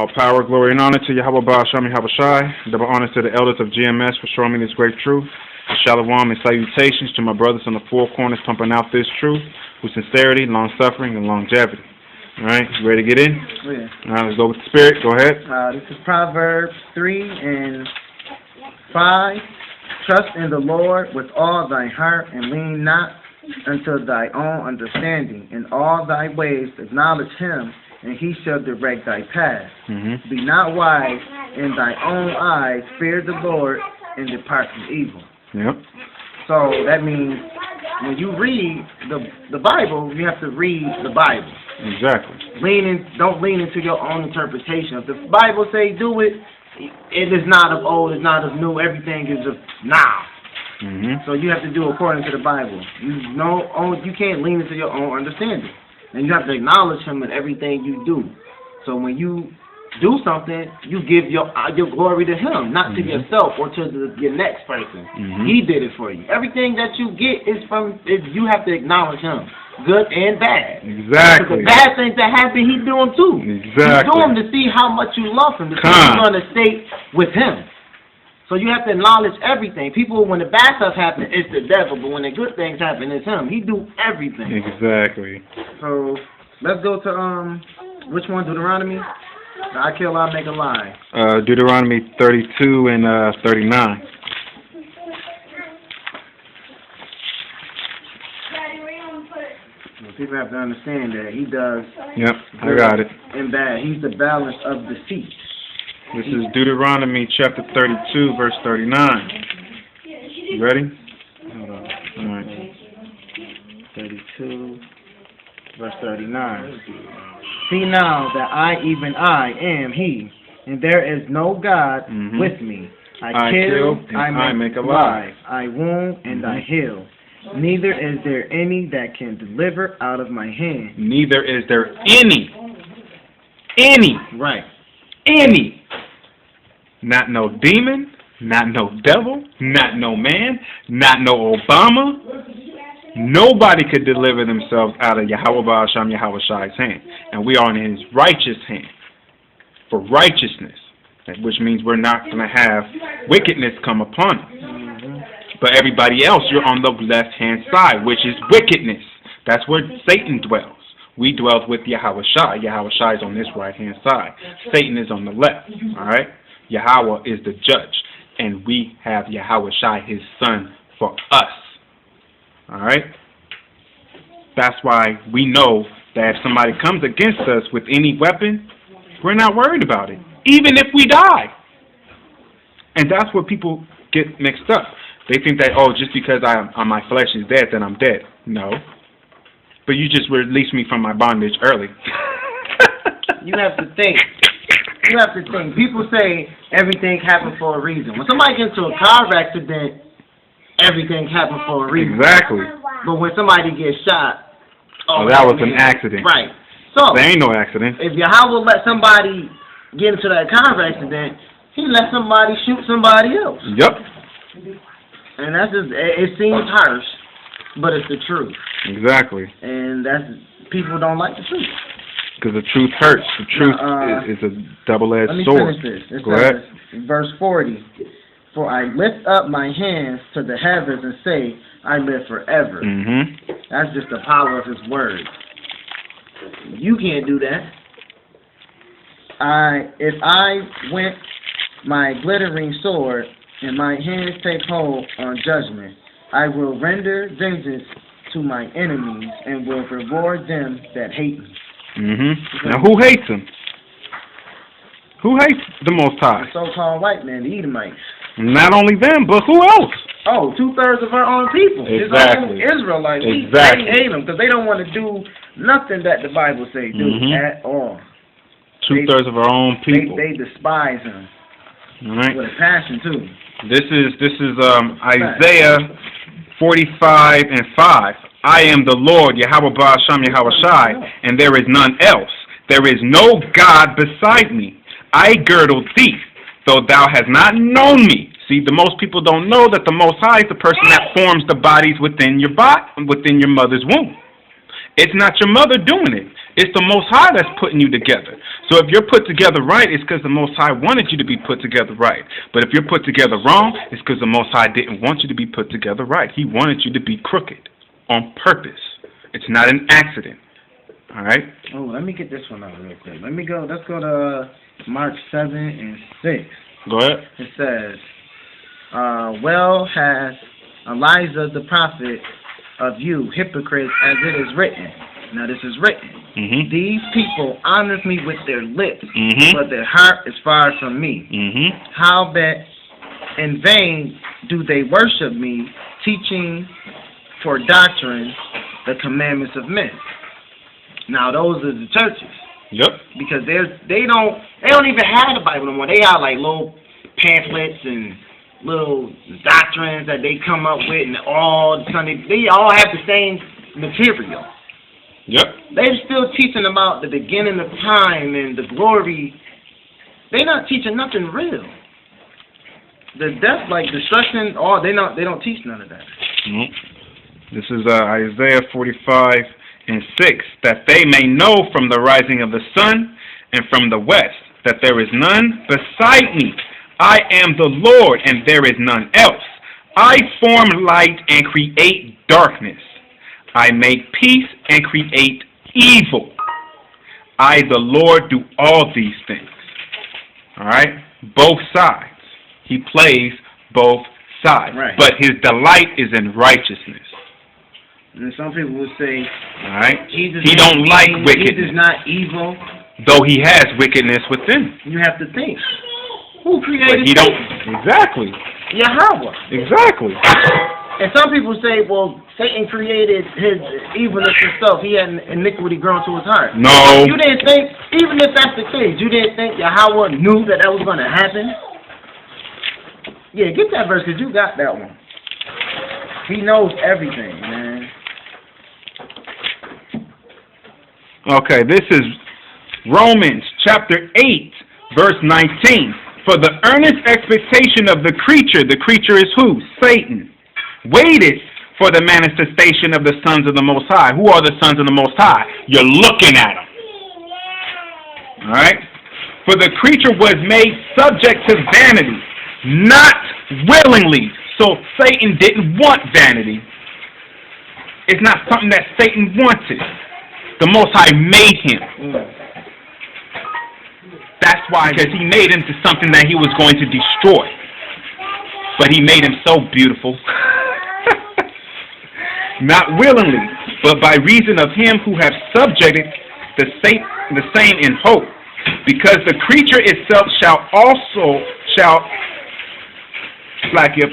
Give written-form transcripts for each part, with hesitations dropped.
All power, glory, and honor to Yahweh Baal Shem Yahweh Shai. Double honors to the elders of GMS for showing me this great truth. Shalom and salutations to my brothers on the four corners pumping out this truth with sincerity, long-suffering, and longevity. All right, you ready to get in? Yeah. All right, let's go with the spirit. Go ahead. This is Proverbs 3:5. Trust in the Lord with all thy heart, and lean not unto thy own understanding. In all thy ways acknowledge him, and he shall direct thy path. Be not wise in thy own eyes. Fear the Lord, and depart from evil. Yep. So that means when you read the Bible, you have to read the Bible. Exactly. Don't lean into your own interpretation. If the Bible say do it, it is not of old, it's not of new. Everything is of now. So you have to do according to the Bible. You can't lean into your own understanding, and you have to acknowledge him in everything you do. So when you do something, you give your glory to him, not to yourself or to your next person. He did it for you. Everything that you get you have to acknowledge him, good and bad. Exactly. The bad things that happen, he do them too. Exactly. You do them to see how much you love him, to see if you're going to stay with him. So you have to acknowledge everything. People, when the bad stuff happens, it's the devil, but when the good things happen, it's him. He do everything. Exactly. So let's go to which one? Deuteronomy. I kill, I make a lie. Deuteronomy 32 and 39. Well, people have to understand that he does. Yep, I got it. And bad. He's the balance of deceit. This is Deuteronomy chapter 32, verse 39. You ready? Hold on. All right. 32, verse 39. See now that I, even I, am he, and there is no God with me. I kill, I make alive. I wound, and I heal. Neither is there any that can deliver out of my hand. Neither is there any. Right. Any. Not no demon, not no devil, not no man, not no Obama. Nobody could deliver themselves out of Yahweh Baal Shem Yahweh Shai's hand. And we are in his righteous hand for righteousness, which means we're not going to have wickedness come upon us. But everybody else, you're on the left-hand side, which is wickedness. That's where Satan dwells. We dwell with Yahweh Shai. Yahweh Shai is on this right-hand side. Satan is on the left, all right? Yahweh is the judge, and we have Yahweh Shai, his son, for us. All right? That's why we know that if somebody comes against us with any weapon, we're not worried about it, even if we die. And that's where people get mixed up. They think that, oh, just because my flesh is dead, then I'm dead. No. But you just released me from my bondage early. You have to think. You have to think. People say everything happened for a reason. When somebody gets into a car accident, everything happened for a reason. Exactly. But when somebody gets shot, that was an accident. Right. So there ain't no accident. If Yahweh let somebody get into that car accident, he let somebody shoot somebody else. Yep. And that's just, it seems harsh, but it's the truth. Exactly. And people don't like the truth. Because the truth hurts. The truth is a double-edged sword. Let me finish this. Go ahead. Verse 40. For I lift up my hands to the heavens and say, I live forever. That's just the power of his word. You can't do that. If I went my glittering sword, and my hands take hold on judgment, I will render vengeance to my enemies, and will reward them that hate me. Now, who hates him? Who hates the Most High? The so-called white man, the Edomites. Not only them, but who else? Oh, 2/3 of our own people. Exactly. His own Israelites. Exactly. They hate them because they don't want to do nothing that the Bible say do at all. 2/3 of our own people. They despise him. All right. With a passion too. This is Isaiah 45:5. I am the Lord, Yahweh Baal Shem Yahweh Shai, and there is none else. There is no God beside me. I girdle thee, though thou hast not known me. See, the most people don't know that the Most High is the person that forms the bodies within your mother's womb. It's not your mother doing it. It's the Most High that's putting you together. So if you're put together right, it's because the Most High wanted you to be put together right. But if you're put together wrong, it's because the Most High didn't want you to be put together right. He wanted you to be crooked on purpose. It's not an accident. All right? Oh, let me get this one out real quick. Let's go to Mark 7 and 6. Go ahead. It says, well has Elijah the prophet of you, hypocrites, as it is written. Now this is written. Mm-hmm. These people honor me with their lips, Mm-hmm. but their heart is far from me. Mm-hmm. How that in vain do they worship me, teaching for doctrine the commandments of men. Now those are the churches. Yep. Because they don't even have the Bible no more. They have like little pamphlets and little doctrines that they come up with, and all Sunday they all have the same material. Yep. They're still teaching about the beginning of time and the glory. They're not teaching nothing real. The death, like destruction, they don't teach none of that. Mm-hmm. This is Isaiah 45 and 6, that they may know from the rising of the sun and from the west that there is none beside me. I am the Lord, and there is none else. I form light and create darkness. I make peace and create evil. I, the Lord, do all these things. All right? Both sides. He plays both sides. Right. But his delight is in righteousness. And some people will say, all right? Jesus He don't like wickedness. Jesus is not evil. Though he has wickedness within. You have to think. Who created But he don't. Exactly. Yahweh. Exactly. And some people say, well, Satan created his evilness himself. He had iniquity grown to his heart. No. You didn't think, even if that's the case, you didn't think Yahweh knew that was going to happen? Yeah, get that verse, because you got that one. He knows everything, man. Okay, this is Romans chapter 8, verse 19. For the earnest expectation of the creature is who? Satan. Waited for the manifestation of the sons of the Most High. Who are the sons of the Most High? You're looking at them. All right? For the creature was made subject to vanity, not willingly. So Satan didn't want vanity. It's not something that Satan wanted. The Most High made him. That's why, because he made him to something that he was going to destroy. But he made him so beautiful. Not willingly, but by reason of him who have subjected the same in hope. Because the creature itself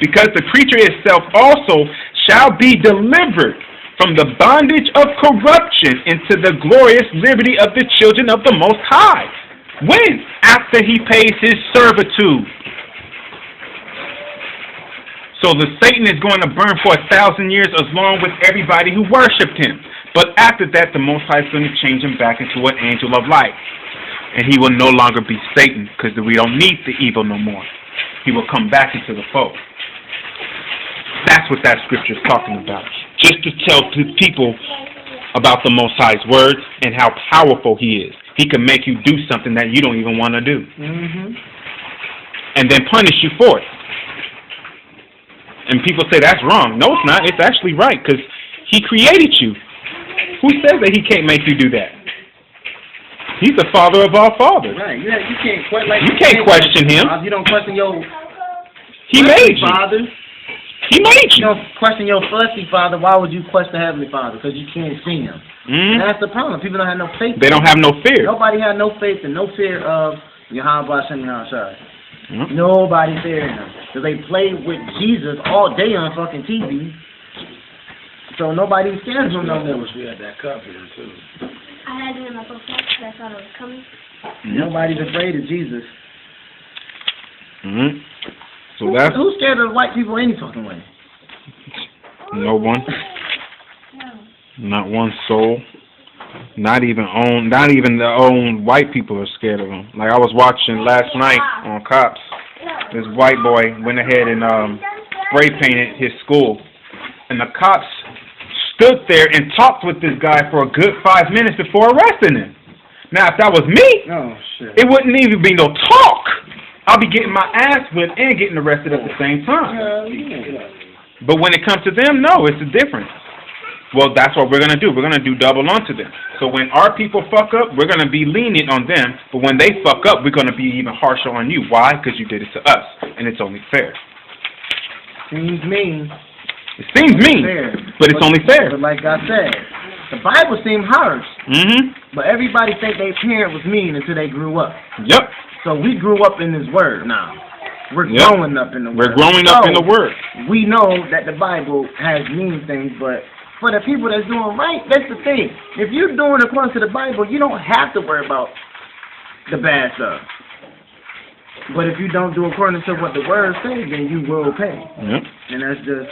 because the creature itself also shall be delivered from the bondage of corruption into the glorious liberty of the children of the Most High. When? After he pays his servitude. So the Satan is going to burn for 1,000 years along with everybody who worshipped him. But after that, the Most High is going to change him back into an angel of light. And he will no longer be Satan, because we don't need the evil no more. He will come back into the fold. That's what that scripture is talking about. Just to tell people about the Most High's words and how powerful he is. He can make you do something that you don't even want to do. Mm-hmm. And then punish you for it. And people say that's wrong. No, it's not. It's actually right, because he created you. Who says that he can't make you do that? He's the father of all fathers. Right. You can't question him. You don't question your He made you. Father. He made you. You don't question your fleshly father. Why would you question Heavenly Father? Because you can't see him. Mm-hmm. And that's the problem. People don't have no faith. They don't have no fear. Nobody had no faith and no fear of Yahweh Hashem Yahshua. Mm-hmm. Nobody feared him. Because they played with Jesus all day on fucking TV. So nobody scared of him no more. We had that cup here, too. I had it in my book. I thought it was coming. Mm-hmm. Nobody's afraid of Jesus. Mm-hmm. So that's Who's scared of white people any fucking way? no one. No. Not one soul. Not even the own white people are scared of him. Like I was watching last night on Cops. This white boy went ahead and spray painted his school, and the cops stood there and talked with this guy for a good 5 minutes before arresting him. Now, if that was me, Oh, shit. it wouldn't even be no talk. I'll be getting my ass whipped and getting arrested at the same time. But when it comes to them, no, it's a difference. Well, that's what we're going to do. We're going to do double onto them. So when our people fuck up, we're going to be lenient on them. But when they fuck up, we're going to be even harsher on you. Why? Because you did it to us. And it's only fair. Seems mean. It seems mean, Fair. but it's only fair. But like I said, the Bible seemed harsh. Mm-hmm. But everybody think their parent was mean until they grew up. Yep. So we grew up in this word now. We're Yep. growing up in the word. We're growing up in the word. We know that the Bible has mean things, but for the people that's doing right, that's the thing. If you're doing according to the Bible, you don't have to worry about the bad stuff. But if you don't do according to what the word says, then you will pay. Yep. And that's just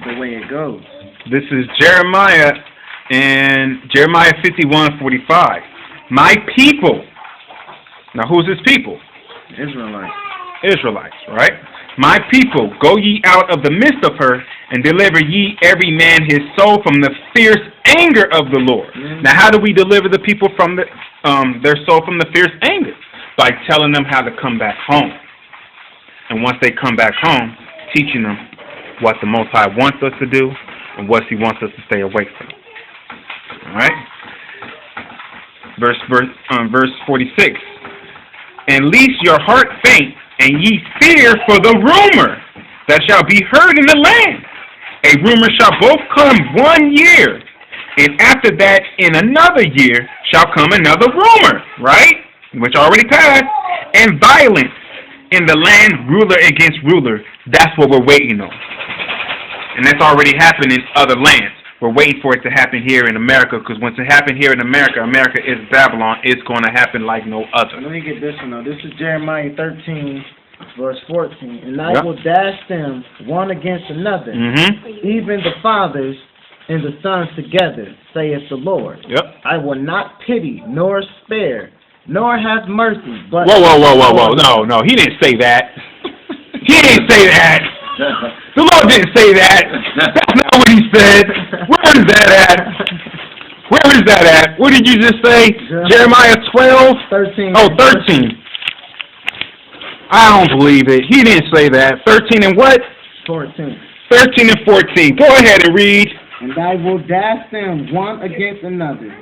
the way it goes. This is Jeremiah and Jeremiah 51:45. My people. Now, who's his people? Israelites. Israelites, right? My people, go ye out of the midst of her, and deliver ye every man his soul from the fierce anger of the Lord. Mm-hmm. Now, how do we deliver the people from their soul from the fierce anger? By telling them how to come back home. And once they come back home, teaching them what the Most High wants us to do and what He wants us to stay away from. All right? Verse 46. And lest your heart faint, and ye fear for the rumor that shall be heard in the land. A rumor shall both come 1 year, and after that, in another year, shall come another rumor, right? Which already passed. And violence in the land, ruler against ruler. That's what we're waiting on. And that's already happened in other lands. We're waiting for it to happen here in America, because once it happened here in America, America is Babylon. It's going to happen like no other. Let me get this one though. This is Jeremiah 13, verse 14. And I will dash them one against another, even the fathers and the sons together, saith the Lord. Yep. I will not pity nor spare, nor have mercy, but... Whoa. No, he didn't say that. He didn't say that. The Lord didn't say that. That's not what He said. Where is that at? Where is that at? What did you just say? Jeremiah 12? 13. Oh, 13. I don't believe it. He didn't say that. 13 and what? 14. 13 and 14. Go ahead and read. And I will dash them one against another,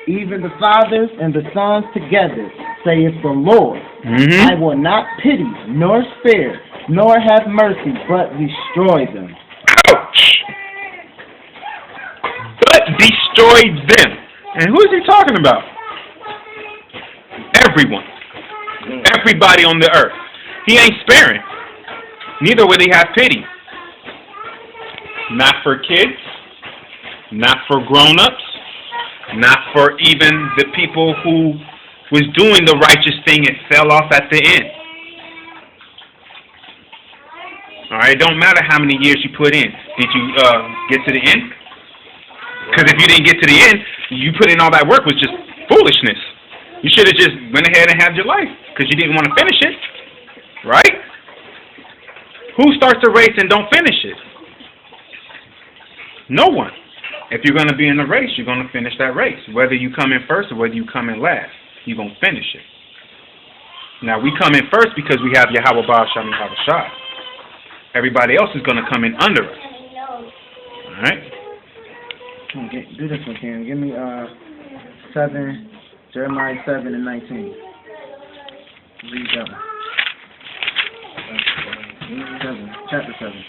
even the fathers and the sons together, saith the Lord. I will not pity, nor spare, nor have mercy, but destroy them. Ouch! But destroy them. And who is he talking about? Everyone. Everybody on the earth. He ain't sparing. Neither will he have pity. Not for kids. Not for grown-ups. Not for even the people who was doing the righteous thing and fell off at the end. Alright, it don't matter how many years you put in. Did you get to the end? Because if you didn't get to the end, you put in all that work was just foolishness. You should have just went ahead and had your life because you didn't want to finish it. Right? Who starts a race and don't finish it? No one. If you're going to be in a race, you're going to finish that race. Whether you come in first or whether you come in last, you're going to finish it. Now, we come in first because we have Yahweh Ba Shem Yahweh Shai. Everybody else is going to come in under us. Alright? Do this one, Ken. Give me 7, Jeremiah 7 and 19. Read that one. 7, chapter 7.